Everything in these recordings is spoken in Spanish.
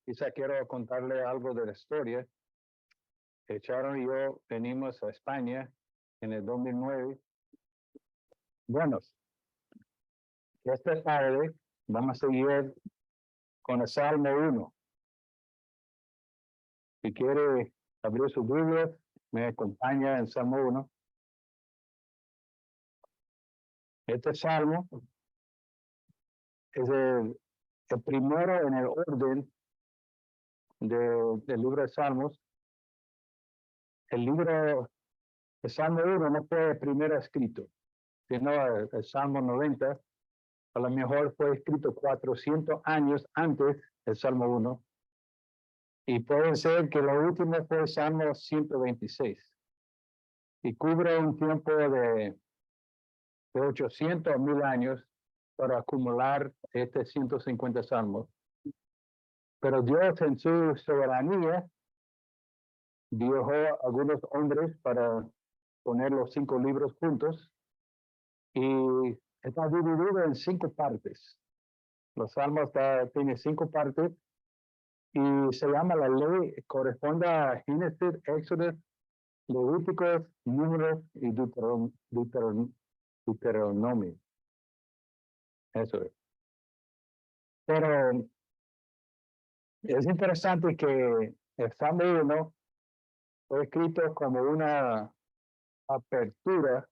Quizá quiero contarle algo de la historia. Sharon y yo venimos a España en el 2009. Bueno, esta tarde vamos a seguir con el Salmo 1. Si quiere abrir su Biblia, me acompaña en Salmo 1. Este Salmo es el primero en el orden del libro de Salmos. El libro de Salmo 1 no fue primero escrito, sino el Salmo 90. A lo mejor fue escrito 400 años antes del Salmo 1. Y puede ser que lo último fue el Salmo 126. Y cubre un tiempo de 800 a 1000 años para acumular 150 salmos. Pero Dios en su soberanía dejó a algunos hombres para poner los 5 libros juntos y está dividido en 5 partes. Los salmos tienen 5 partes y se llama la ley, corresponde a Génesis, Éxodo, Levíticos, Números y Deuteronomio. Eso es. Pero es interesante que el Salmo 1 fue escrito como una apertura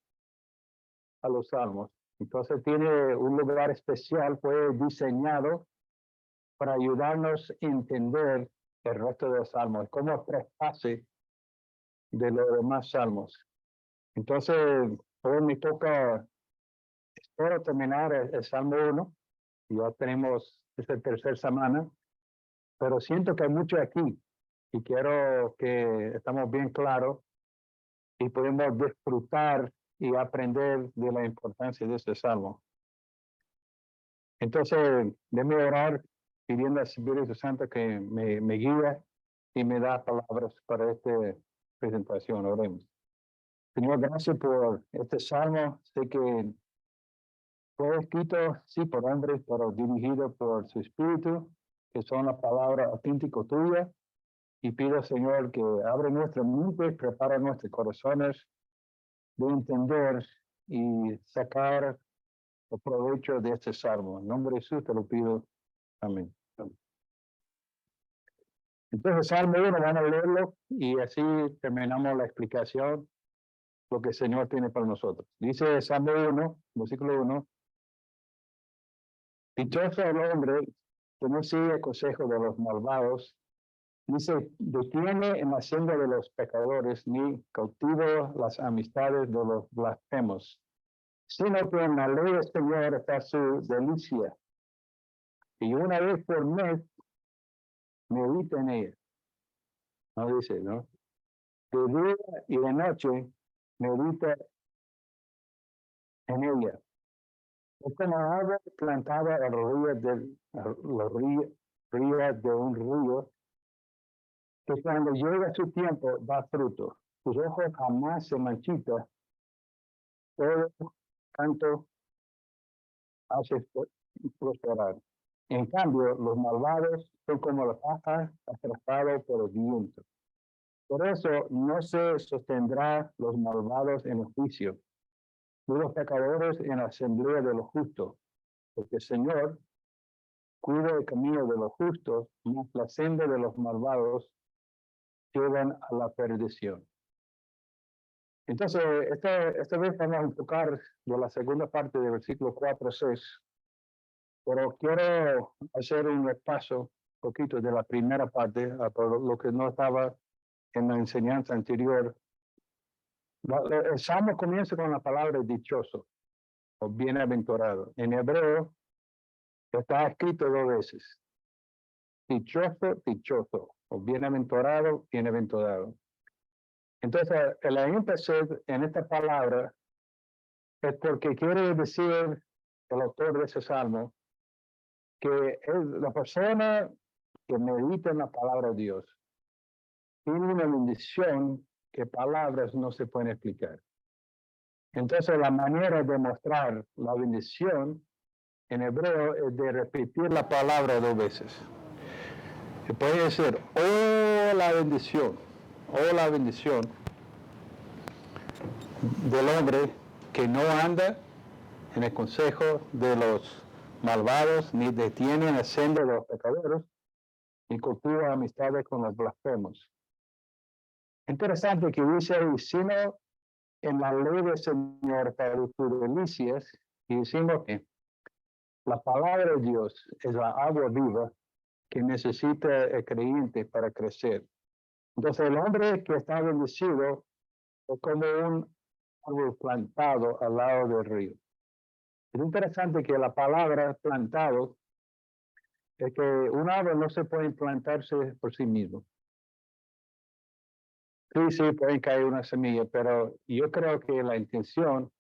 a los salmos. Entonces tiene un lugar especial, fue diseñado para ayudarnos a entender el resto de los salmos, como traspase de los demás salmos. Entonces, hoy me toca, espero terminar el Salmo 1, ya tenemos esta tercera semana, pero siento que hay mucho aquí y quiero que estamos bien claros y podemos disfrutar y aprender de la importancia de este salmo. Entonces, déme orar pidiendo al Espíritu Santo que me guíe y me da palabras para esta presentación. Oremos. Señor, gracias por este salmo. Sé que fue escrito, sí, por hombres, pero dirigido por su Espíritu, que son las palabras auténticas tuyas. Y pido, Señor, que abre nuestra mente, prepara nuestros corazones de entender y sacar el provecho de este salmo. En nombre de Jesús te lo pido. Amén. Entonces, Salmo 1, van a leerlo y así terminamos la explicación, lo que el Señor tiene para nosotros. Dice Salmo 1, versículo 1. Dichoso el hombre que no sigue el consejo de los malvados, ni se detiene en la senda de los pecadores, ni cautiva las amistades de los blasfemos, sino que en la ley del Señor está su delicia, y una vez por mes medita en ella. No dice, ¿no? De día y de noche medita en ella. Es como agua plantada a los ríos de un río, que cuando llega su tiempo da fruto. Sus ojos jamás se marchitan. Todo canto hace prosperar. En cambio, los malvados son como la paja atrapada por el viento. Por eso no se sostendrá los malvados en el juicio, ni los pecadores en la asamblea de los justos, porque el Señor cuida el camino de los justos, mas la senda de los malvados llevan a la perdición. Entonces, esta vez vamos a enfocar de la segunda parte del versículo 4 a 6, pero quiero hacer un repaso poquito de la primera parte, por lo que no estaba en la enseñanza anterior. El salmo comienza con la palabra dichoso o bienaventurado. En hebreo está escrito 2 veces. Dichoso, dichoso, o bienaventurado, bienaventurado. Entonces, el énfasis en esta palabra es porque quiere decir el autor de ese salmo que es la persona que medita en la palabra de Dios. Tiene una bendición que palabras no se pueden explicar. Entonces, la manera de mostrar la bendición en hebreo es de repetir la palabra 2 veces. que puede ser o la bendición del hombre que no anda en el consejo de los malvados, ni detiene en la senda de los pecadores, ni cultiva amistades con los blasfemos. Interesante que dice, sino en la ley del Señor para tus delicias, y decimos que la palabra de Dios es la agua viva que necesita el creyente para crecer. Entonces el hombre que está bendecido es como un árbol plantado al lado del río. Es interesante que la palabra plantado es que un árbol no se puede plantarse por sí mismo. Sí, puede caer una semilla, pero yo creo que la intención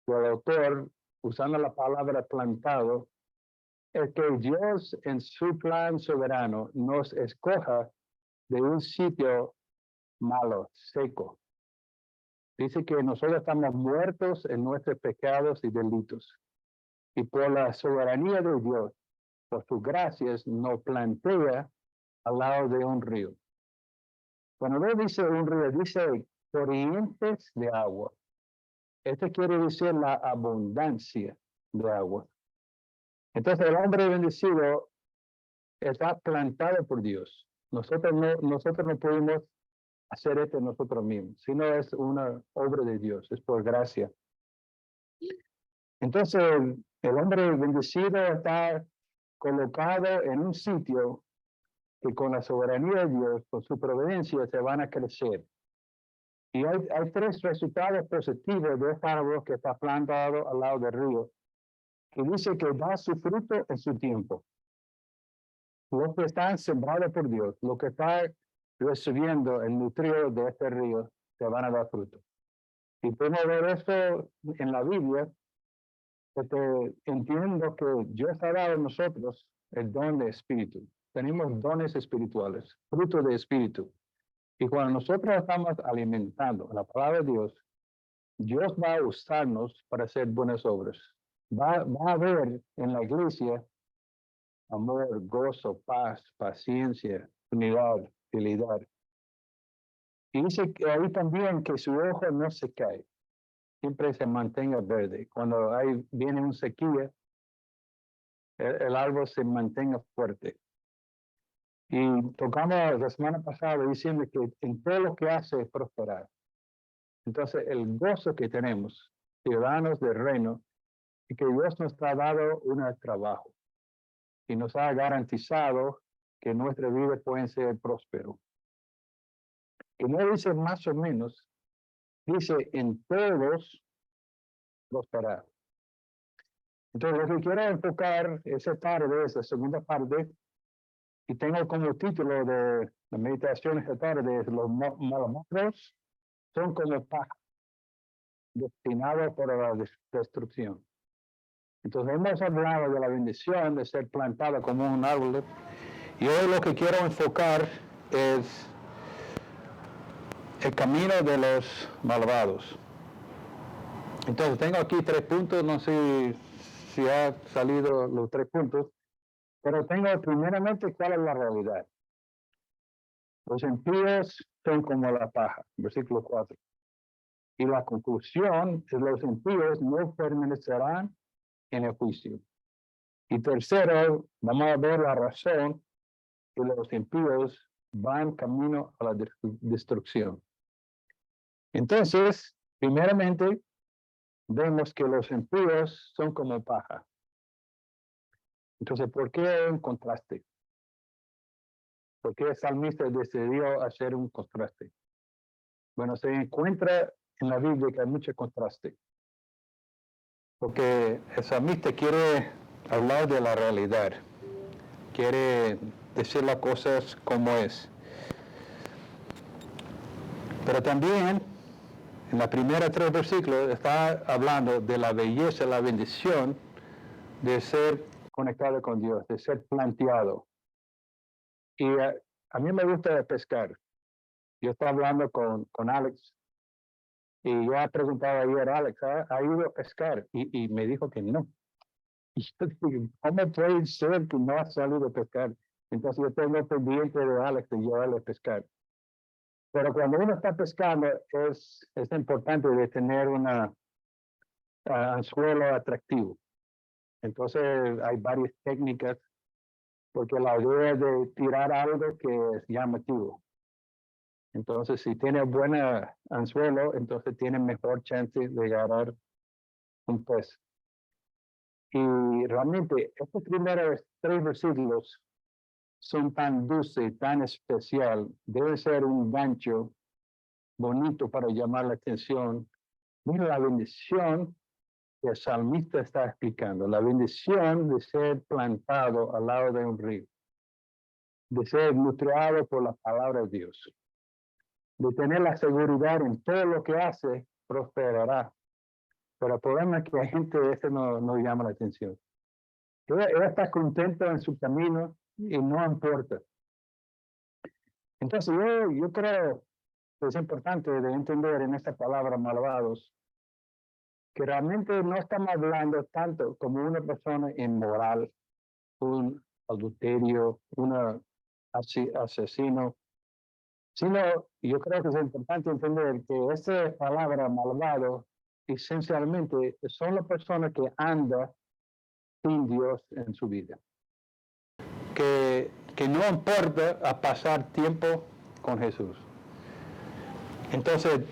del autor, usando la palabra plantado, es que Dios en su plan soberano nos escoja de un sitio malo, seco. Dice que nosotros estamos muertos en nuestros pecados y delitos. Y por la soberanía de Dios, por sus gracias, nos plantea al lado de un río. Cuando no dice un río, dice corrientes de agua. Esto quiere decir la abundancia de agua. Entonces el hombre bendecido está plantado por Dios. Nosotros no podemos hacer esto nosotros mismos, sino es una obra de Dios, es por gracia. Entonces el hombre bendecido está colocado en un sitio que con la soberanía de Dios, con su providencia, se van a crecer. Y hay tres resultados positivos de este árbol que está plantado al lado del río, que dice que da su fruto en su tiempo. Los que están sembrados por Dios, los que están recibiendo el nutrido de este río, se van a dar fruto. Y podemos ver esto en la Biblia, porque entiendo que Dios ha dado a nosotros el don de espíritu. Tenemos dones espirituales, fruto de espíritu. Y cuando nosotros estamos alimentando la palabra de Dios, Dios va a usarnos para hacer buenas obras. Va a haber en la iglesia amor, gozo, paz, paciencia, unidad, fidelidad. Y dice que ahí también que su hoja no se cae, siempre se mantenga verde. Cuando viene una sequía, el árbol se mantenga fuerte. Y tocamos la semana pasada diciendo que en todo lo que hace es prosperar. Entonces, el gozo que tenemos, ciudadanos del reino, y que Dios nos ha dado un trabajo y nos ha garantizado que nuestra vida puede ser próspero. Que no dice más o menos, dice en todos prosperar. Entonces, lo que quiero enfocar esa tarde, esa segunda parte, y tengo como título de la meditación esta tarde, los malos son como paja, destinados para la destrucción. Entonces hemos hablado de la bendición de ser plantado como un árbol, y hoy lo que quiero enfocar es el camino de los malvados. Entonces tengo aquí 3 puntos, no sé si ha salido los 3 puntos, pero tengo primeramente cuál es la realidad. Los impíos son como la paja, versículo 4. Y la conclusión es los impíos no permanecerán en el juicio. Y tercero, vamos a ver la razón que los impíos van camino a la destrucción. Entonces, primeramente, vemos que los impíos son como paja. Entonces, ¿por qué un contraste? ¿Por qué el salmista decidió hacer un contraste? Bueno, se encuentra en la Biblia que hay mucho contraste. Porque el salmista quiere hablar de la realidad. Quiere decir las cosas como es. Pero también, en la primera 3 versículos, está hablando de la belleza, la bendición de ser conectado con Dios, de ser planteado. Y a mí me gusta pescar. Yo estaba hablando con Alex y yo he preguntado ayer a Alex, ¿ha ido a pescar? Y me dijo que no. Y yo digo, ¿cómo puede ser que no ha salido a pescar? Entonces yo tengo pendiente de Alex de llevarle a pescar. Pero cuando uno está pescando, es importante de tener una anzuelo atractivo. Entonces hay varias técnicas, porque la idea es de tirar algo que es llamativo. Entonces, si tiene buena anzuelo, entonces tiene mejor chance de agarrar un pez. Y realmente, estos primeros 3 versículos son tan dulces, tan especial. Debe ser un gancho bonito para llamar la atención. Mira la bendición que el salmista está explicando. La bendición de ser plantado al lado de un río. De ser nutrido por la palabra de Dios. De tener la seguridad en todo lo que hace, prosperará. Pero el problema es que la gente no llama la atención. Ella está contenta en su camino y no importa. Entonces yo creo que es importante de entender en esta palabra malvados que realmente no estamos hablando tanto como una persona inmoral, un adulterio, un asesino, sino yo creo que es importante entender que esta palabra malvado esencialmente son las personas que andan sin Dios en su vida. Que no importa a pasar tiempo con Jesús. Entonces,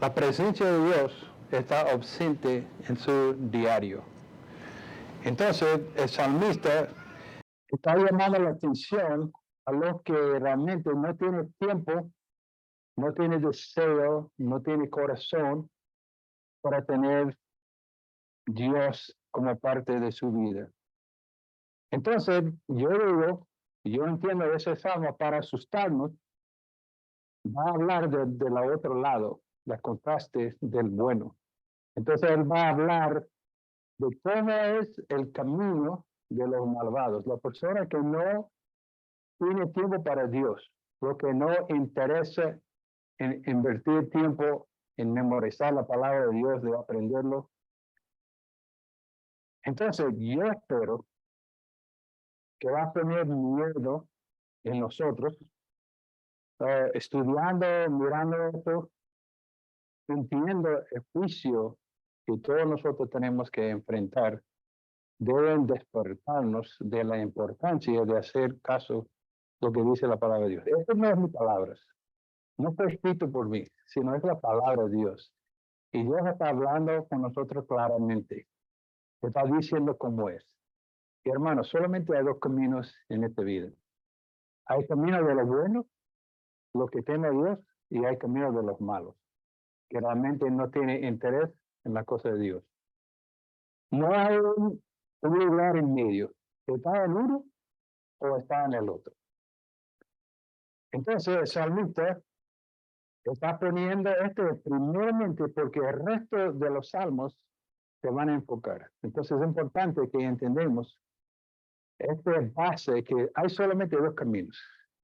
la presencia de Dios está ausente en su diario. Entonces, el salmista está llamando la atención a los que realmente no tienen tiempo, no tienen deseo, no tienen corazón para tener Dios como parte de su vida. Entonces, yo entiendo ese salmo para asustarnos, va a hablar del otro lado, la contraste del bueno. Entonces, él va a hablar de cómo es el camino de los malvados, la persona que no tiene tiempo para Dios, lo que no interesa en invertir tiempo en memorizar la palabra de Dios, de aprenderlo. Entonces, yo espero que va a poner miedo en nosotros, estudiando, mirando esto, entiendo el juicio que todos nosotros tenemos que enfrentar, deben despertarnos de la importancia de hacer caso a lo que dice la palabra de Dios. Esto no es mis palabras, no está escrito por mí, sino es la palabra de Dios. Y Dios está hablando con nosotros claramente, está diciendo cómo es. Y hermanos, solamente hay 2 caminos en esta vida. Hay camino de los buenos, los que temen a Dios, y hay camino de los malos, que realmente no tiene interés en la cosa de Dios. No hay un lugar en medio. Está en uno o está en el otro. Entonces el salmista está poniendo esto primeramente porque el resto de los salmos se van a enfocar. Entonces es importante que entendamos esta base que hay solamente 2 caminos.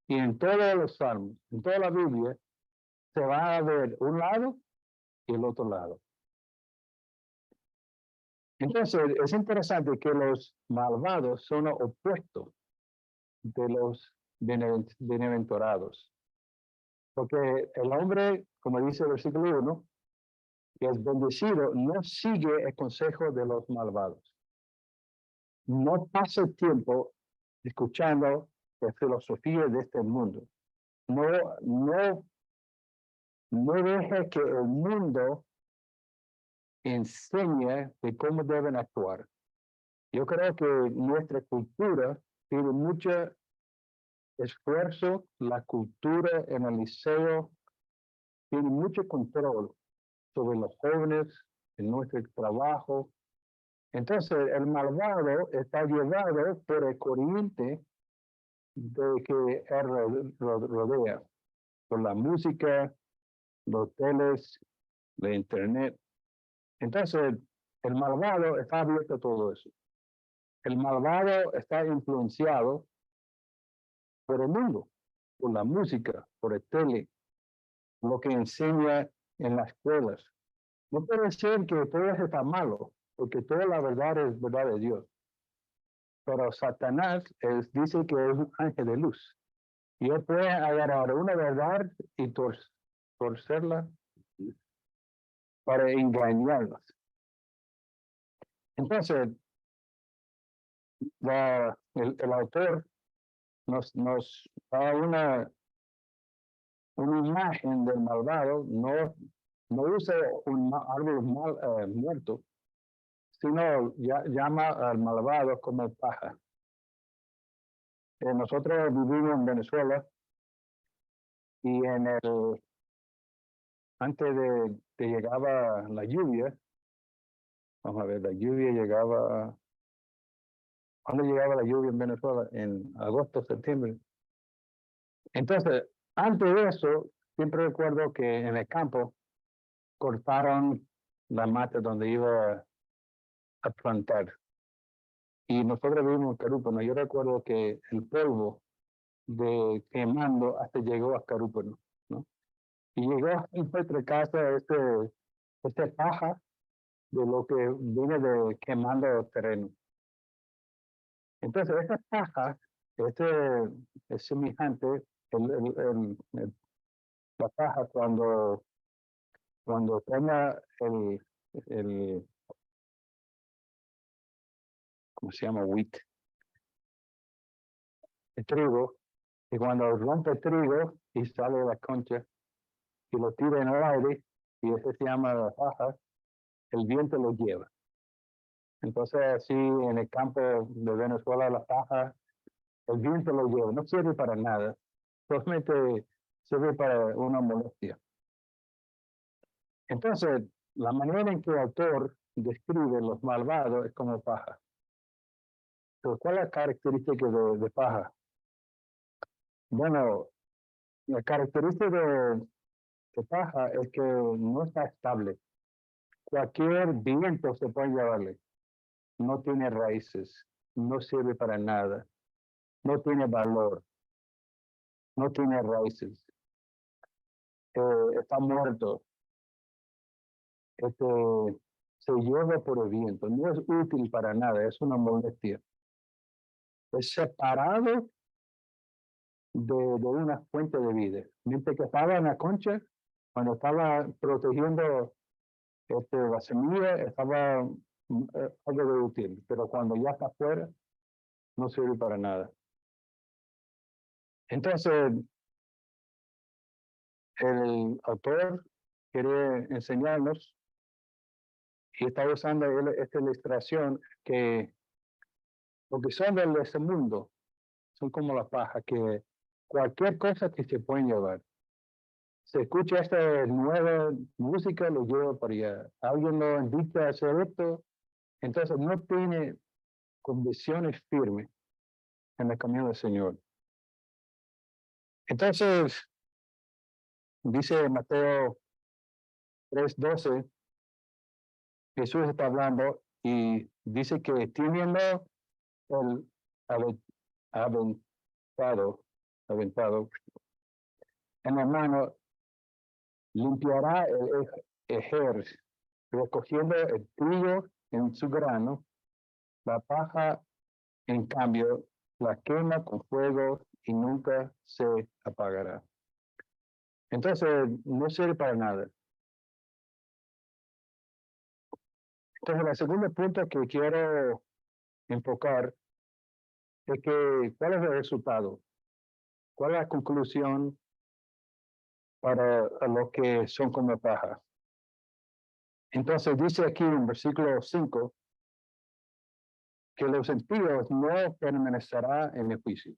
Y en todos los salmos, en toda la Biblia, se va a ver un lado y el otro lado. Entonces, es interesante que los malvados son opuestos de los bienaventurados. Porque el hombre, como dice el versículo 1, que es bendecido, no sigue el consejo de los malvados. No pasa el tiempo escuchando la filosofía de este mundo. No deja que el mundo enseñe de cómo deben actuar. Yo creo que nuestra cultura tiene mucho esfuerzo, la cultura en el liceo tiene mucho control sobre los jóvenes, en nuestro trabajo. Entonces, el malvado está llevado por el corriente de que él rodea, por la música, los teles, la internet. Entonces, el malvado está abierto a todo eso. El malvado está influenciado por el mundo, por la música, por el tele, lo que enseña en las escuelas. No puede ser que todo eso está malo, porque toda la verdad es verdad de Dios. Pero Satanás dice que es un ángel de luz. Y él puede agarrar una verdad y torcerla para engañarlos. Entonces, el autor nos da una imagen del malvado, no usa un árbol muerto, sino llama al malvado como paja. Nosotros vivimos en Venezuela y antes de llegaba la lluvia, vamos a ver, la lluvia llegaba, ¿cuándo llegaba la lluvia en Venezuela? En agosto, septiembre. Entonces, antes de eso, siempre recuerdo que en el campo cortaron la mata donde iba a plantar. Y nosotros vivimos en Carúpano. Yo recuerdo que el polvo de quemando hasta llegó a Carúpano, ¿no? Y llegó a nuestra casa este paja de lo que viene de quemando terreno. Entonces, esa paja, es semejante, la paja cuando toma ¿cómo se llama? Wheat, el trigo, y cuando rompe el trigo y sale la concha y lo tira en el aire, y eso se llama la paja, el viento lo lleva. Entonces, así en el campo de Venezuela, la paja, el viento lo lleva, no sirve para nada, solamente sirve para una molestia. Entonces, la manera en que el autor describe los malvados es como paja. Pero, ¿cuál es la característica de paja? Bueno, la característica de paja es que no está estable. Cualquier viento se puede llevarle. No tiene raíces, no sirve para nada, no tiene valor, no tiene raíces, está muerto, se lleva por el viento, no es útil para nada, es una molestia. Es separado de una fuente de vida. Mientras que estaba en la concha, cuando estaba protegiendo la semilla, estaba algo de útil, pero cuando ya está afuera, no sirve para nada. Entonces, el autor quiere enseñarnos y está usando esta ilustración que lo que son de este mundo son como la paja, que cualquier cosa que se pueden llevar. Se escucha esta nueva música, lo lleva para allá. Alguien lo invita a hacer esto, entonces no tiene condiciones firmes en el camino del Señor. Entonces, dice Mateo 3:12, Jesús está hablando y dice que teniendo el aventado en la mano, limpiará el ejer, recogiendo el trigo en su grano, la paja, en cambio, la quema con fuego y nunca se apagará. Entonces, no sirve para nada. Entonces, el segundo punto que quiero enfocar es que, ¿cuál es el resultado? ¿Cuál es la conclusión para los que son como paja? Entonces, dice aquí en versículo 5, que los impíos no permanecerán en el juicio.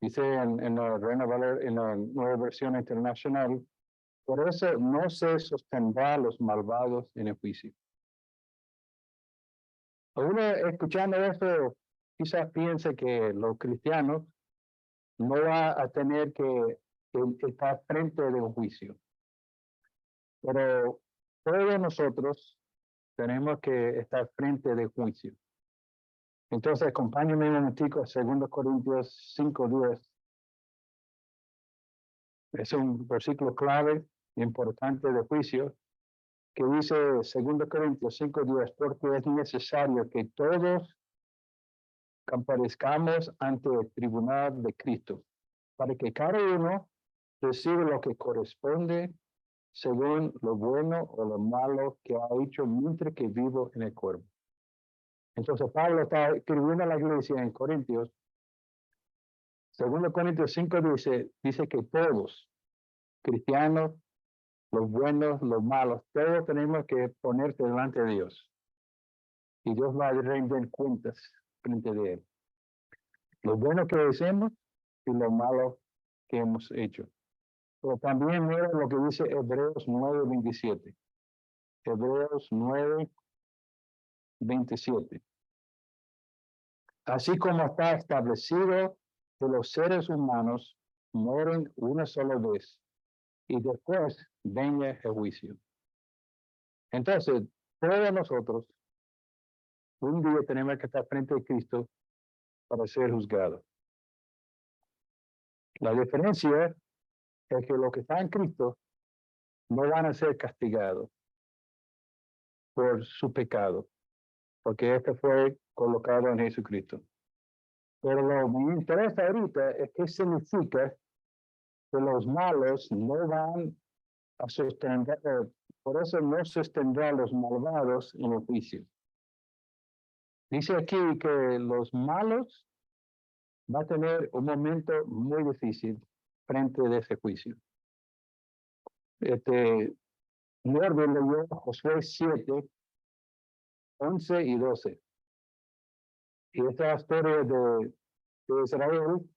Dice en la Reina Valera, en la Nueva Versión Internacional, por eso no se sostendrá los malvados en el juicio. Uno escuchando esto, quizás piense que los cristianos no van a tener que estar frente de un juicio. Pero todos nosotros tenemos que estar frente de juicio. Entonces, acompáñenme un momentico a 2 Corintios 5:10. Es un versículo clave, importante de juicio, que dice 2 Corintios 5:10, porque es necesario que todos comparezcamos ante el tribunal de Cristo, para que cada uno reciba lo que corresponde según lo bueno o lo malo que ha hecho mientras que vivo en el cuerpo. Entonces Pablo está escribiendo a la iglesia en Corintios. Segundo Corintios 5 dice que todos, cristianos, los buenos, los malos, todos tenemos que ponerte delante de Dios. Y Dios va a rendir cuentas frente de Él. Lo bueno que hacemos y lo malo que hemos hecho. Pero también mira lo que dice Hebreos 9:27. Hebreos 9:27. Así como está establecido que los seres humanos mueren una sola vez y después venga el juicio. Entonces, todos nosotros un día tenemos que estar frente a Cristo para ser juzgados. La diferencia es que los que están en Cristo no van a ser castigados por su pecado, porque este fue colocado en Jesucristo. Pero lo que me interesa ahorita es qué significa que los malos no van a sostener, por eso no sostendrá a los malvados en el juicio. Dice aquí que los malos van a tener un momento muy difícil frente de ese juicio. Norby leyó Josué 7, 11 y 12. Y esta es la historia de Israel,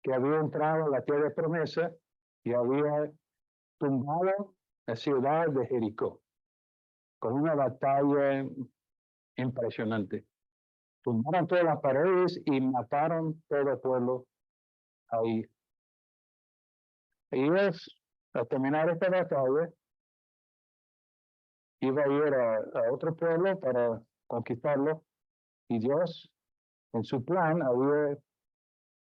que había entrado a la tierra de promesa y había tumbado la ciudad de Jericó, con una batalla impresionante. Tumbaron todas las paredes y mataron todo el pueblo ahí. Y ellos, al terminar esta batalla, iba a ir a otro pueblo para conquistarlo, y Dios, en su plan, había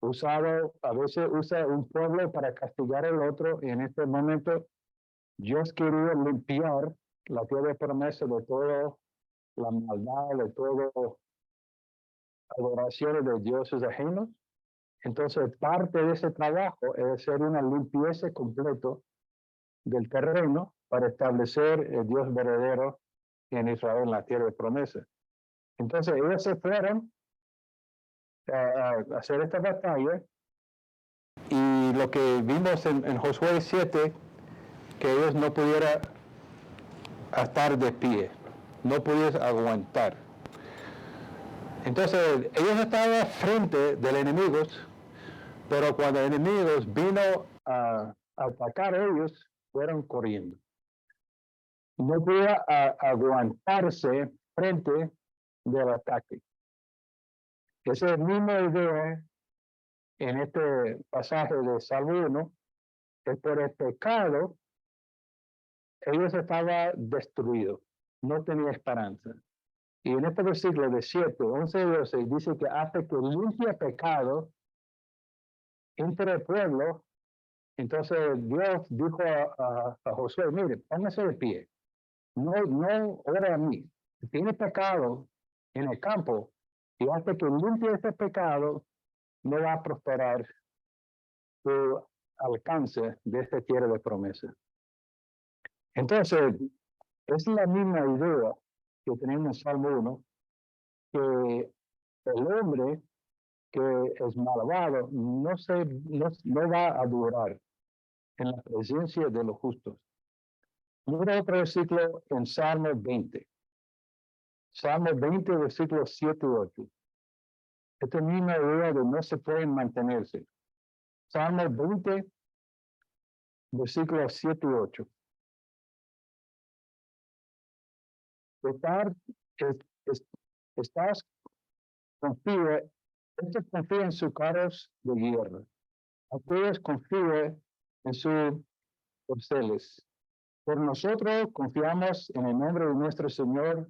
a veces usa un pueblo para castigar al otro, y en este momento Dios quería limpiar la tierra de promesa de toda la maldad, de toda adoración de dioses ajenos. Entonces, parte de ese trabajo es hacer una limpieza completa del terreno para establecer el Dios verdadero en Israel, en la tierra de promesa. Entonces, ellos se fueron a hacer esta batalla, y lo que vimos en Josué 7, que ellos no pudieran estar de pie, no pudieran aguantar. Entonces, ellos estaban frente de los enemigos, pero cuando los enemigos vino a atacar a ellos, fueron corriendo. No podía aguantarse frente del ataque. Esa es la misma idea en este pasaje de Salmo 1, que por el pecado ellos estaban destruidos, no tenía esperanza. Y en este versículo de 7, 11 y 12 dice que hasta que limpia pecado entre el pueblo, entonces Dios dijo a Josué, mire, póngase de pie, no ore a mí, si tiene pecado en el campo, y hasta que limpie este pecado, no va a prosperar tu alcance de esta tierra de promesa. Entonces, es la misma idea que tenemos en Salmo 1, que el hombre que es malvado no va a durar en la presencia de los justos. Mira otro versículo en Salmo 20. Salmo 20, versículos 7 y 8. Esta misma idea de no se pueden mantenerse. Salmo 20, versículos 7 y 8. Estás confía en sus carros de guerra. Aquellos confíen en sus corceles. Por nosotros confiamos en el nombre de nuestro Señor,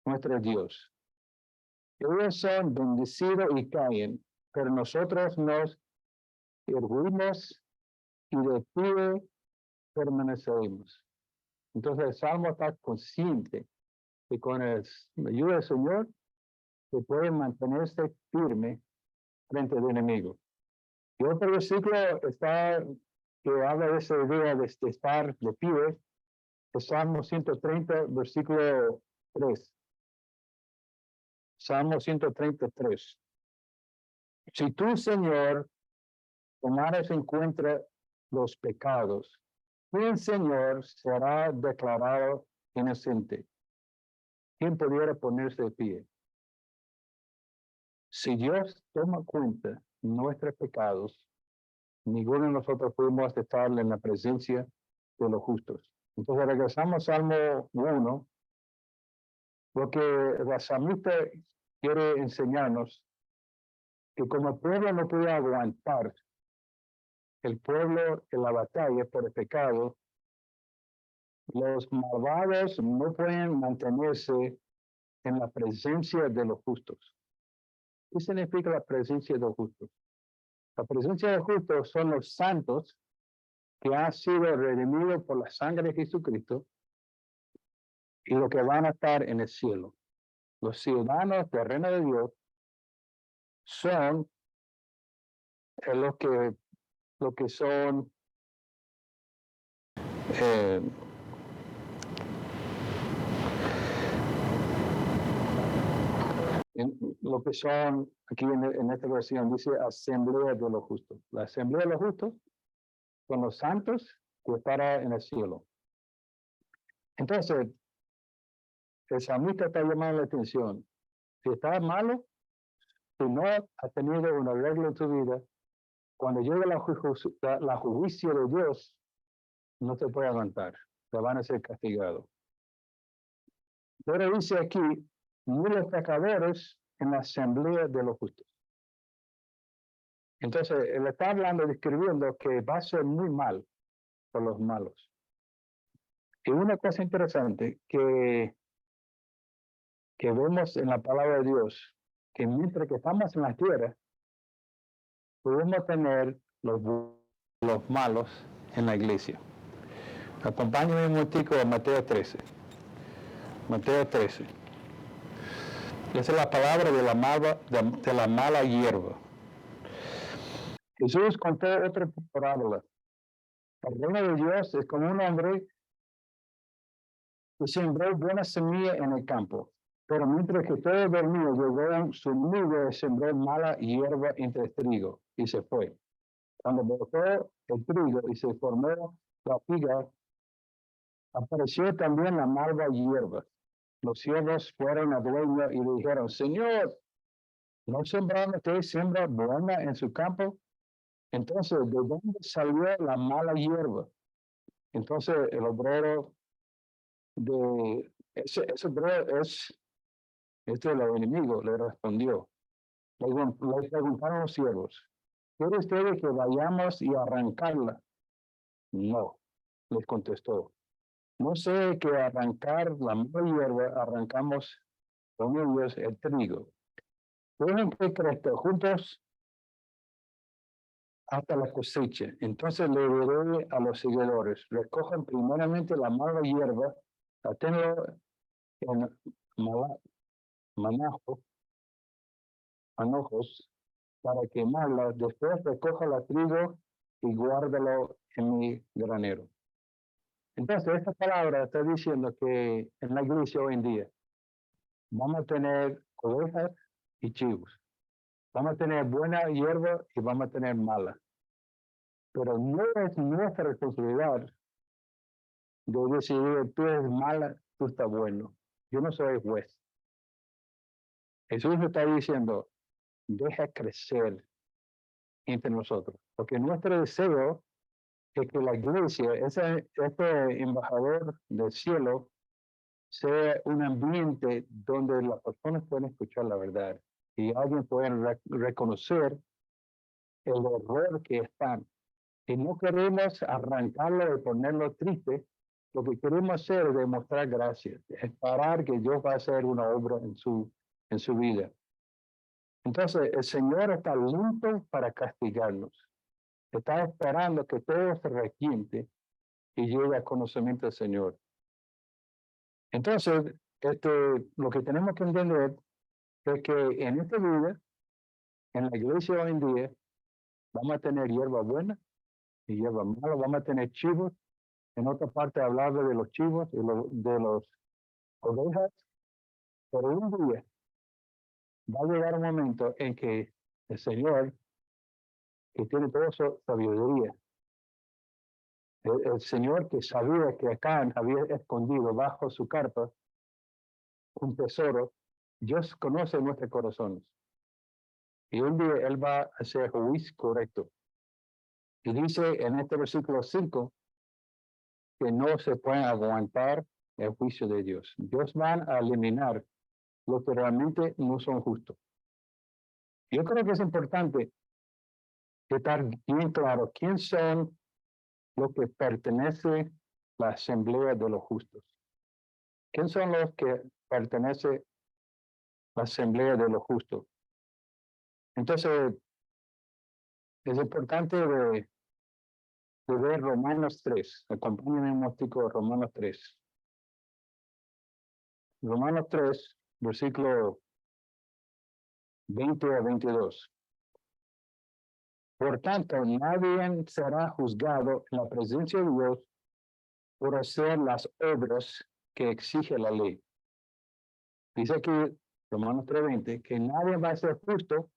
nuestro Dios. Ellos son bendecidos y caen, pero nosotros nos erguimos y de pie permanecemos. Entonces el Salmo está consciente que con la ayuda del Señor, que puede mantenerse firme frente al enemigo. Y otro versículo está que habla de esa idea de estar de pie, es Salmo 130, versículo 3. Salmo 133. Si tú, Señor, tomares en cuenta los pecados, ¿quién, Señor, será declarado inocente? ¿Quién pudiera ponerse de pie? Si Dios toma cuenta nuestros pecados, ninguno de nosotros podemos estar en la presencia de los justos. Entonces regresamos al Salmo 1, porque la salmista quiere enseñarnos que como el pueblo no puede aguantar el pueblo en la batalla por el pecado, los malvados no pueden mantenerse en la presencia de los justos. ¿Qué significa la presencia de los justos? La presencia de los justos son los santos que han sido redimidos por la sangre de Jesucristo y los que van a estar en el cielo. Los ciudadanos del reino de Dios son los que son lo que son, aquí en esta versión dice asamblea de los justos. La asamblea de los justos son los santos que estarán en el cielo. Entonces, el salmista está llamando la atención. Si estás malo, si no has tenido una regla en tu vida, cuando llegue la juicio de Dios, no se puede aguantar, te van a ser castigados. Pero dice aquí, ni los pecadores en la asamblea de los justos. Entonces, él está hablando, describiendo que va a ser muy mal por los malos. Y una cosa interesante que vemos en la palabra de Dios, que mientras que estamos en la tierra, podemos tener los malos en la iglesia. Acompáñame un momentico a Mateo 13. Mateo 13. Esa es la palabra de la mala hierba. Jesús contó otra parábola. El reino de Dios es como un hombre que sembró buena semilla en el campo. Pero mientras que todo dormía, llegó su enemigo y sembró mala hierba entre el trigo y se fue. Cuando brotó el trigo y se formó la higa, apareció también la mala hierba. Los siervos fueron a dueño y le dijeron, Señor, ¿no sembraron usted siembra buena en su campo? Entonces, ¿de dónde salió la mala hierba? Entonces, el obrero ese obrero es el enemigo, le respondió. Le preguntaron los siervos, ¿quiere ustedes que vayamos y arrancarla? No, les contestó. No sé que arrancar la mala hierba, arrancamos con ellos el trigo. Dejen que crezca juntos hasta la cosecha. Entonces le diré a los seguidores, recojan primeramente la mala hierba, aténlo en manojos para quemarla, después recoja la trigo y guárdalo en mi granero. Entonces, esta palabra está diciendo que en la iglesia hoy en día vamos a tener ovejas y chivos. Vamos a tener buena hierba y vamos a tener mala. Pero no es nuestra responsabilidad de decidir, tú eres mala, tú estás bueno. Yo no soy juez. Jesús está diciendo, deja crecer entre nosotros. Porque nuestro deseo es que la iglesia, este embajador del cielo, sea un ambiente donde las personas pueden escuchar la verdad y alguien puede reconocer el error que están. Y no queremos arrancarlo y ponerlo triste. Lo que queremos hacer es demostrar gracias, esperar que Dios va a hacer una obra en su vida. Entonces, el Señor está listo para castigarnos. Está esperando que todo se arrepiente y llegue al conocimiento del Señor. Entonces, lo que tenemos que entender es que en esta vida, en la iglesia hoy en día, vamos a tener hierba buena y hierba mala, vamos a tener chivos. En otra parte hablaba de los chivos y de los ovejas, pero un día va a llegar un momento en que el Señor, que tiene toda su sabiduría, el Señor que sabía que Acán había escondido bajo su carpa un tesoro, Dios conoce nuestros corazones. Y un día Él va a hacer juicio correcto. Y dice en este versículo 5 que no se puede aguantar el juicio de Dios. Dios va a eliminar lo que realmente no son justos. Yo creo que es importante estar bien claro quién son los que pertenecen a la asamblea de los justos. ¿Quién son los que pertenecen a la asamblea de los justos? Entonces, es importante de ver Romanos 3. Acompáñenme un momentico a Romanos 3. Romanos 3, versículo 20 a 22. Por tanto, nadie será juzgado en la presencia de Dios por hacer las obras que exige la ley. Dice aquí, Romanos 3:20, que nadie va a ser justo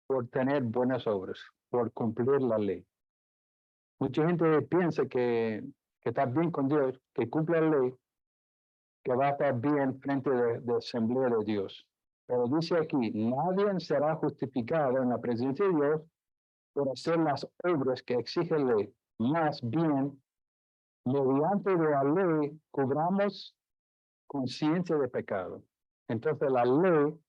por tener buenas obras, por cumplir la ley. Mucha gente piensa que está bien con Dios, que cumple la ley, que va a estar bien frente de la asamblea de Dios. Pero dice aquí, nadie será justificado en la presencia de Dios por hacer las obras que exige la ley. Más bien, mediante la ley, cobramos conciencia de pecado. Entonces, la ley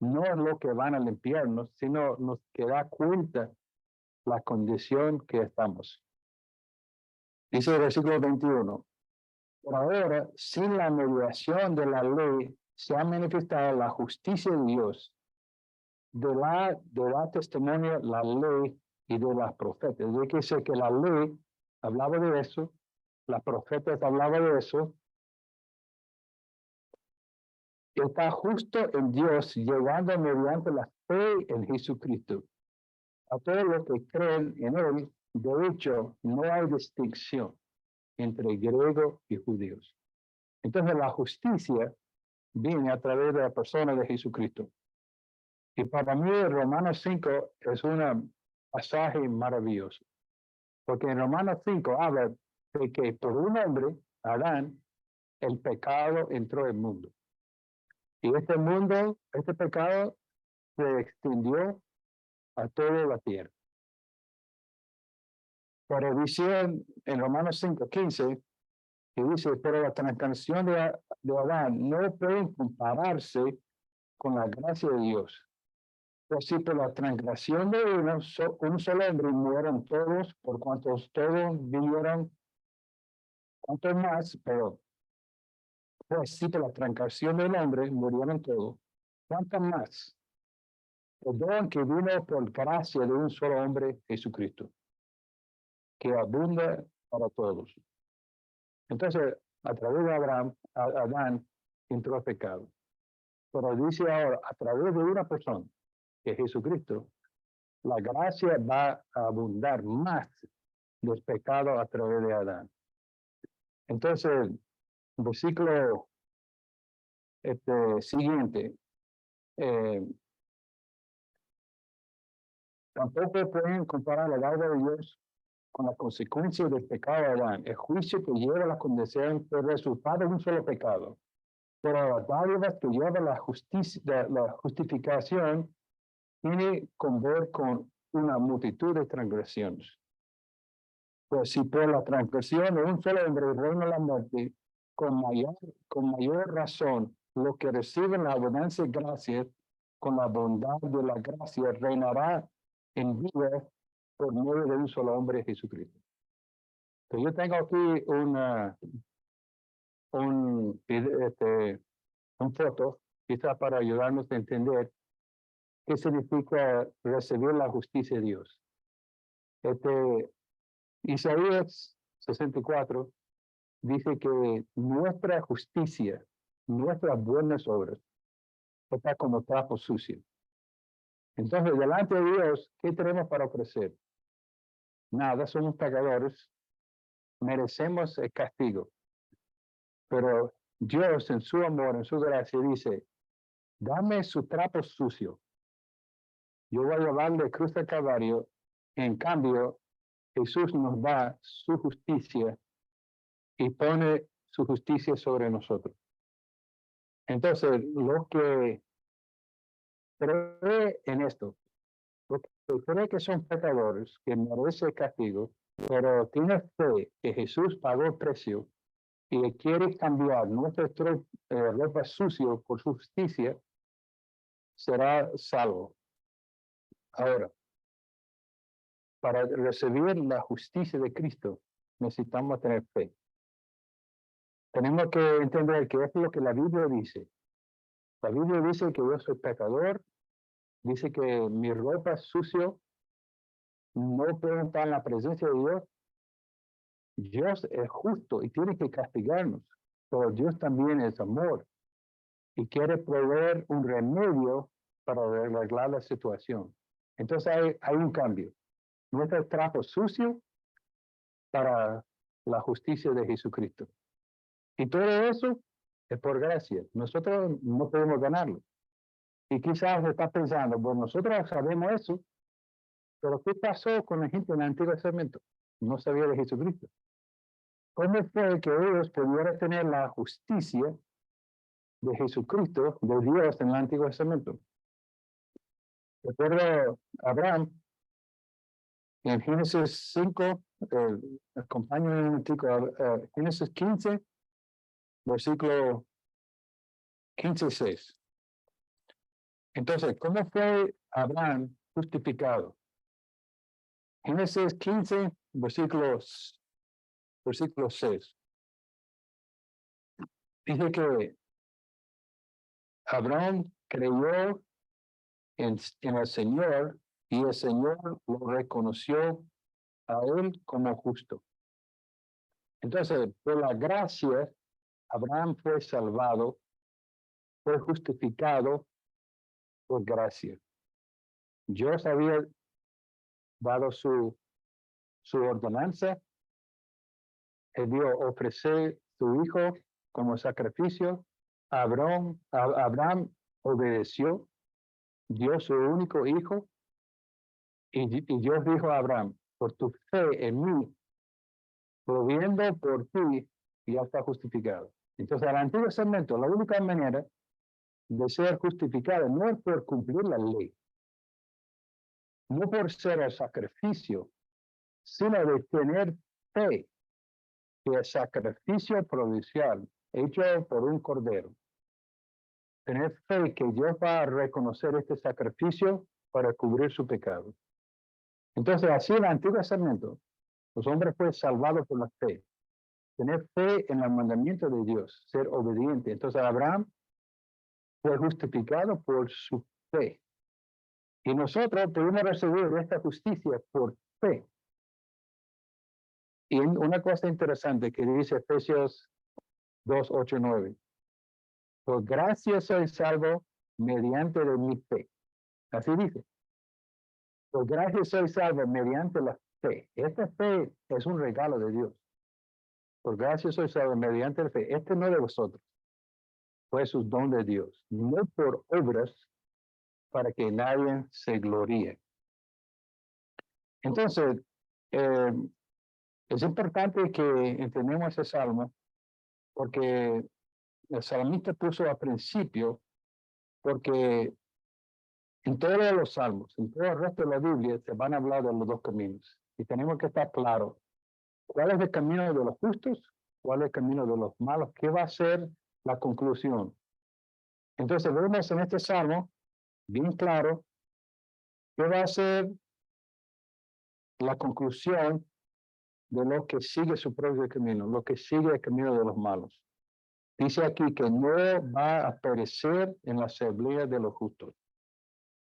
no es lo que van a limpiarnos, sino nos que da cuenta la condición que estamos. Dice el versículo 21. Por ahora, sin la mediación de la ley, se ha manifestado la justicia de Dios. De la testimonio la ley y de las profetas. Yo que sé que la ley hablaba de eso, las profetas hablaban de eso. Está justo en Dios, llegando mediante la fe en Jesucristo. A todos los que creen en Él, de hecho, no hay distinción entre griegos y judíos. Entonces la justicia viene a través de la persona de Jesucristo. Y para mí Romanos 5 es un pasaje maravilloso, porque en Romanos 5 habla de que por un hombre, Adán, el pecado entró al mundo. Y este pecado se extendió a toda la tierra. Pero dice en Romanos 5:15, que dice, pero la transgresión de Adán no puede compararse con la gracia de Dios. Pues si por la transgresión de un solo hombre murieron todos, por cuantos todos vivieron, cuanto más, pero pues si por la transgresión del hombre murieron todos, cuánto más el don que vino por gracia de un solo hombre, Jesucristo, que abunda para todos. Entonces, a través de Adán entró el pecado. Pero dice ahora, a través de una persona, que es Jesucristo, la gracia va a abundar más del pecado a través de Adán. Entonces, versículo siguiente, tampoco pueden comparar la obra de Dios con la consecuencia del pecado de Adán. El juicio que lleva a la condenación fue resultado de un solo pecado. Pero las dádivas que lleva la justificación tiene que ver con una multitud de transgresiones. Pues si por la transgresión de un solo hombre reina la muerte, con mayor razón, los que reciben la abundancia de gracia, con la bondad de la gracia, reinará en vida por medio de un solo hombre, Jesucristo. Entonces yo tengo aquí un foto, quizá para ayudarnos a entender qué significa recibir la justicia de Dios. Isaías 64 dice que nuestra justicia, nuestras buenas obras, está como trapo sucio. Entonces, delante de Dios, ¿qué tenemos para ofrecer? Nada, somos pecadores, merecemos el castigo. Pero Dios, en su amor, en su gracia, dice, dame su trapo sucio. Yo voy a llevarle cruz de Calvario. En cambio, Jesús nos da su justicia y pone su justicia sobre nosotros. Entonces, lo que cree en esto, lo que cree que son pecadores, que merecen castigo, pero tiene fe que Jesús pagó el precio y quiere cambiar nuestra ropa sucio por su justicia, será salvo. Ahora, para recibir la justicia de Cristo, necesitamos tener fe. Tenemos que entender que es lo que la Biblia dice. La Biblia dice que yo soy pecador, dice que mi ropa es sucio, no puedo estar en la presencia de Dios. Dios es justo y tiene que castigarnos, pero Dios también es amor y quiere proveer un remedio para arreglar la situación. Entonces hay un cambio. Nuestro trapo sucio para la justicia de Jesucristo. Y todo eso es por gracia. Nosotros no podemos ganarlo. Y quizás está pensando, bueno, nosotros sabemos eso, pero ¿qué pasó con la gente en el Antiguo Testamento? No sabía de Jesucristo. ¿Cómo fue que ellos pudieran tener la justicia de Jesucristo, de Dios en el Antiguo Testamento? Recuerdo Abraham, en Génesis 5, acompáñenme un momentico, Génesis 15, versículo 15 y 6. Entonces, ¿cómo fue Abraham justificado? Génesis 15, versículo 6. Dice que Abraham creyó en el Señor y el Señor lo reconoció a él como justo. Entonces, por la gracia, Abraham fue salvado, fue justificado por gracia. Dios había dado su ordenanza, él dio ofrecer su hijo como sacrificio. Abraham obedeció, dio su único hijo, y Dios dijo a Abraham, por tu fe en mí, proviendo por ti, ya está justificado. Entonces, el Antiguo Testamento, la única manera de ser justificado no es por cumplir la ley, no por ser el sacrificio, sino de tener fe que el sacrificio provincial hecho por un cordero. Tener fe que Dios va a reconocer este sacrificio para cubrir su pecado. Entonces, así en el Antiguo Testamento, los hombres fueron salvados por la fe. Tener fe en el mandamiento de Dios, ser obediente. Entonces, Abraham fue justificado por su fe. Y nosotros podemos recibir esta justicia por fe. Y una cosa interesante que dice Efesios 2, 8, 9. Por gracia soy salvo mediante de mi fe. Así dice. Por gracia soy salvo mediante la fe. Esta fe es un regalo de Dios. Por gracia soy salvo mediante la fe. Este no es de vosotros. Fue su don de Dios. No por obras para que nadie se gloríe. Entonces, es importante que entendamos ese salmo porque el salmista puso al principio, porque en todos los salmos, en todo el resto de la Biblia, se van a hablar de los dos caminos. Y tenemos que estar claros. ¿Cuál es el camino de los justos? ¿Cuál es el camino de los malos? ¿Qué va a ser la conclusión? Entonces vemos en este salmo, bien claro, qué va a ser la conclusión de lo que sigue su propio camino, lo que sigue el camino de los malos. Dice aquí que no va a perecer en la asamblea de los justos.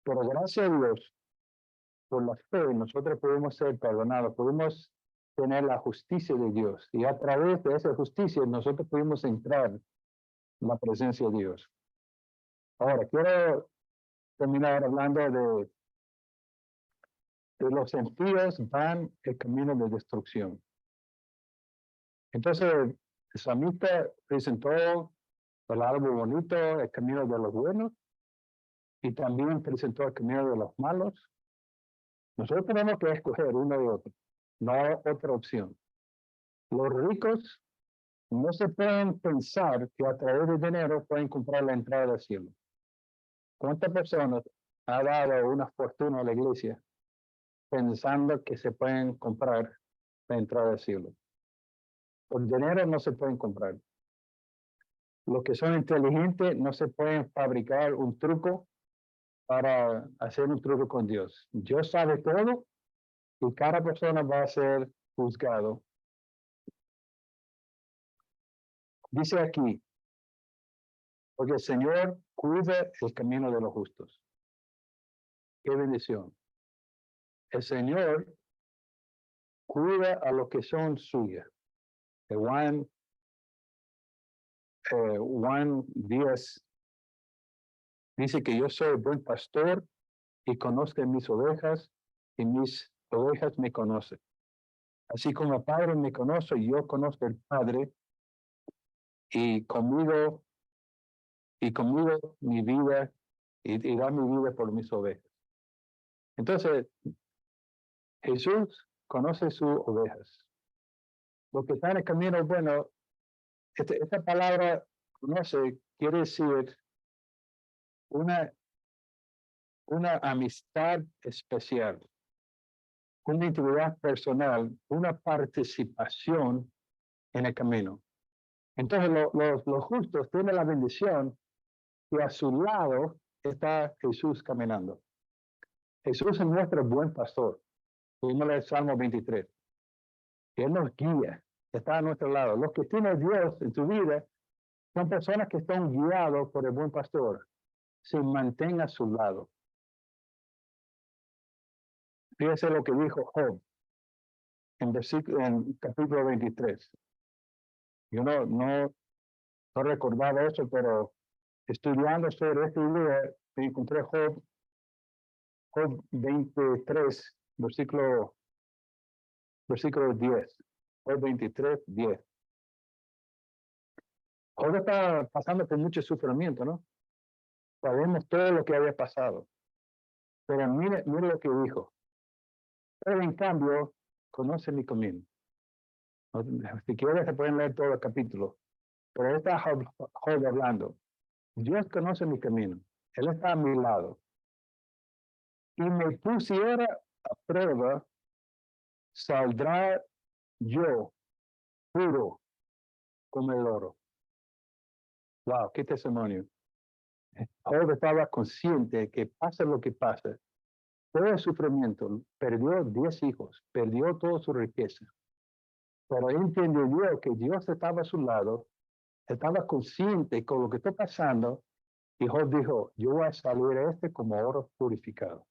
Pero gracias a Dios, por la fe, nosotros podemos ser perdonados, podemos tener la justicia de Dios. Y a través de esa justicia, nosotros podemos entrar en la presencia de Dios. Ahora, quiero terminar hablando de los impíos van el camino de destrucción. Entonces, el salmista presentó el árbol bonito, el camino de los buenos, y también presentó el camino de los malos. Nosotros tenemos que escoger uno de otro, no otra opción. Los ricos no se pueden pensar que a través de dinero pueden comprar la entrada al cielo. ¿Cuántas personas han dado una fortuna a la iglesia pensando que se pueden comprar la entrada al cielo? Por dinero no se pueden comprar. Los que son inteligentes no se pueden fabricar un truco para hacer un truco con Dios. Dios sabe todo y cada persona va a ser juzgado. Dice aquí, porque el Señor cuida el camino de los justos. Qué bendición. El Señor cuida a los que son suyos. Juan 10 dice que yo soy buen pastor y conozco mis ovejas y mis ovejas me conocen. Así como el Padre me conoce, yo conozco al Padre y conmigo mi vida y da mi vida por mis ovejas. Entonces, Jesús conoce sus ovejas. Los que están en el camino bueno, esta palabra conoce quiere decir una amistad especial, una intimidad personal, una participación en el camino. Entonces los justos tienen la bendición que a su lado está Jesús caminando. Jesús es nuestro buen pastor. Vimos el Salmo 23. Él nos guía, está a nuestro lado. Los que tienen Dios en su vida son personas que están guiados por el buen pastor. Se mantenga a su lado. Fíjese lo que dijo Job en capítulo 23. Yo no recordaba eso, pero estudiando sobre esta idea, me encontré Job 23, versículo 10. Job 23, 10. Job estaba pasando por mucho sufrimiento, ¿no? Sabemos todo lo que había pasado. Pero mire lo que dijo. Pero en cambio, conoce mi camino. Si quieren, se pueden leer todo el capítulo. Pero está Job hablando. Dios conoce mi camino. Él está a mi lado. Y me pusiera a prueba, saldrá yo puro como el oro. Wow, qué testimonio. Job estaba consciente que pase lo que pase, todo el sufrimiento, perdió 10 hijos, perdió toda su riqueza. Pero él entendió que Dios estaba a su lado, estaba consciente con lo que está pasando, y Job dijo, yo voy a salir como oro purificado.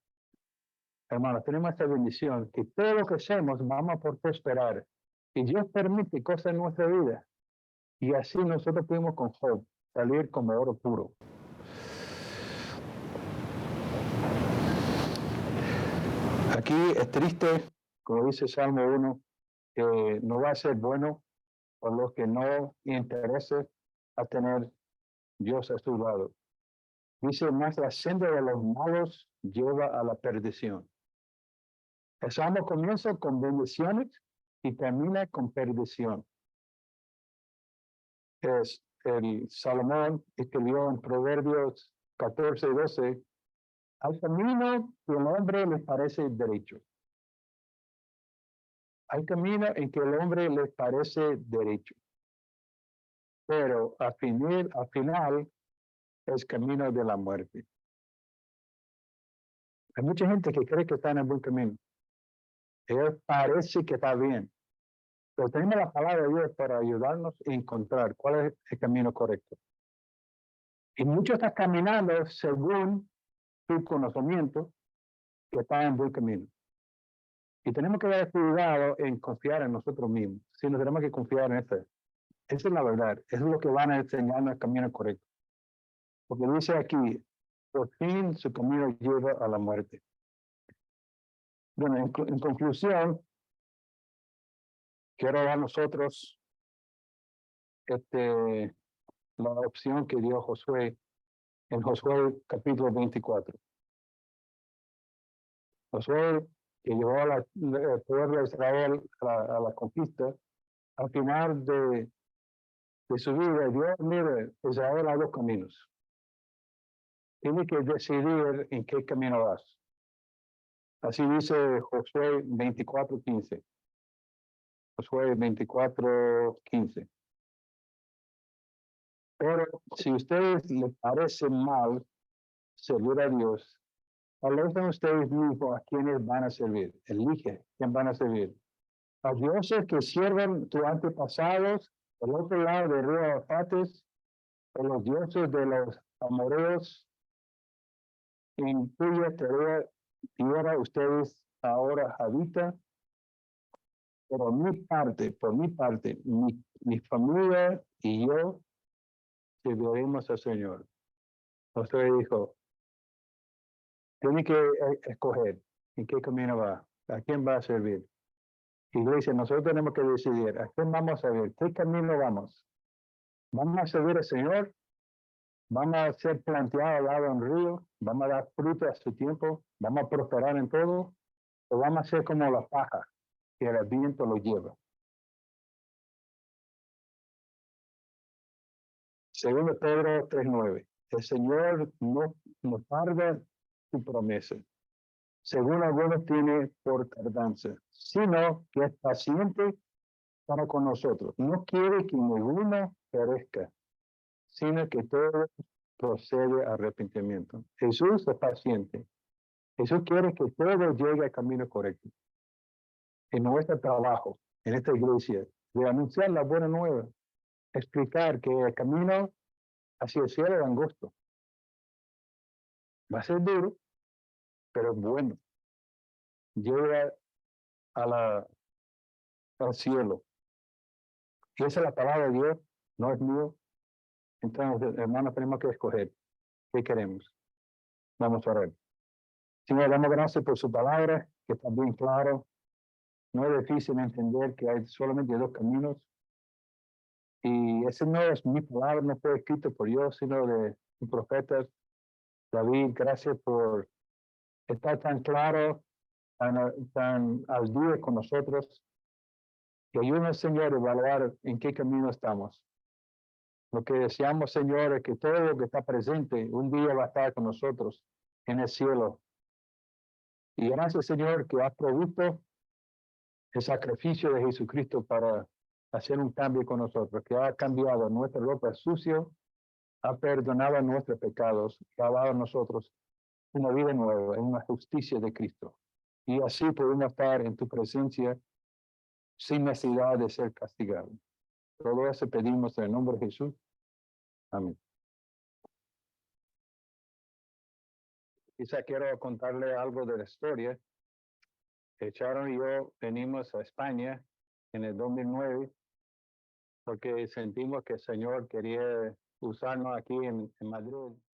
Hermanos, tenemos esta bendición, que todo lo que hacemos vamos a poder prosperar. Y Dios permite cosas en nuestra vida. Y así nosotros pudimos con Job salir como oro puro. Aquí es triste, como dice Salmo 1, que no va a ser bueno por los que no interese a tener Dios a su lado. Dice, más la senda de los malos lleva a la perdición. El Salmo comienza con bendiciones y termina con perdición. Es el Salomón escribió en Proverbios 14 y 12, al camino que el hombre le parece derecho. Hay camino en que el hombre le parece derecho. Pero al final es camino de la muerte. Hay mucha gente que cree que está en el buen camino. Él parece que está bien. Pero tenemos la palabra de Dios para ayudarnos a encontrar cuál es el camino correcto. Y muchos están caminando según su conocimiento que está en buen camino. Y tenemos que dar cuidado en confiar en nosotros mismos. Si nos tenemos que confiar en esto. Esa es la verdad. Eso es lo que van a enseñarnos el camino correcto. Porque dice aquí, por fin su camino lleva a la muerte. Bueno, en conclusión, quiero dar a nosotros la opción que dio Josué en Josué capítulo 24. Josué, que llevó al pueblo de Israel a la conquista, al final de su vida, Dios, mire, Israel hay dos caminos. Tiene que decidir en qué camino vas. Así dice Josué 24:15. Josué 24:15. Pero si a ustedes les parece mal servir a Dios, elijan ustedes mismos a quienes van a servir. Elige quién van a servir. A dioses que sirven tus antepasados, al otro lado del río Eufrates, o los dioses de los amorreos, en cuya tierra ustedes ahora habitan. Por mi parte, mi familia y yo serviremos al Señor. Josué dijo, tiene que escoger en qué camino va, a quién va a servir. Iglesia, nosotros tenemos que decidir a quién vamos a servir, qué camino vamos. ¿Vamos a servir al Señor? ¿Vamos a ser planteados al lado de un río? ¿Vamos a dar fruto a su tiempo? ¿Vamos a prosperar en todo? ¿O vamos a ser como la paja que el viento lo lleva? Segundo Pedro 3:9. El Señor no tarda su promesa, según algunos tiene por tardanza, sino que es paciente para con nosotros. No quiere que ninguno perezca, sino que todo procede a arrepentimiento. Jesús es paciente. Jesús quiere que todo llegue al camino correcto. En nuestro trabajo, en esta iglesia, de anunciar la buena nueva, explicar que el camino hacia el cielo es angosto. Va a ser duro, pero es bueno. Llega al cielo. Y esa es la palabra de Dios, no es mío. Entonces, hermanos, tenemos que escoger qué queremos. Vamos a orar. Señor, damos gracias por su palabra, que está bien claro. No es difícil entender que hay solamente dos caminos. Y ese no es mi palabra, no fue escrito por Dios, sino de un profeta, David. Gracias por estar tan claro, tan al día con nosotros, que ayúdanos, Señor, a evaluar en qué camino estamos. Lo que deseamos, Señor, es que todo lo que está presente un día va a estar con nosotros en el cielo. Y gracias, Señor, que has provisto el sacrificio de Jesucristo para hacer un cambio con nosotros, que ha cambiado nuestra ropa sucia, ha perdonado nuestros pecados, ha dado a nosotros una vida nueva, en una justicia de Cristo. Y así podemos estar en tu presencia sin necesidad de ser castigados. Todo eso pedimos en el nombre de Jesús. Amén. Quizá quiero contarle algo de la historia. Sharon y yo venimos a España en el 2009 porque sentimos que el Señor quería usarnos aquí en Madrid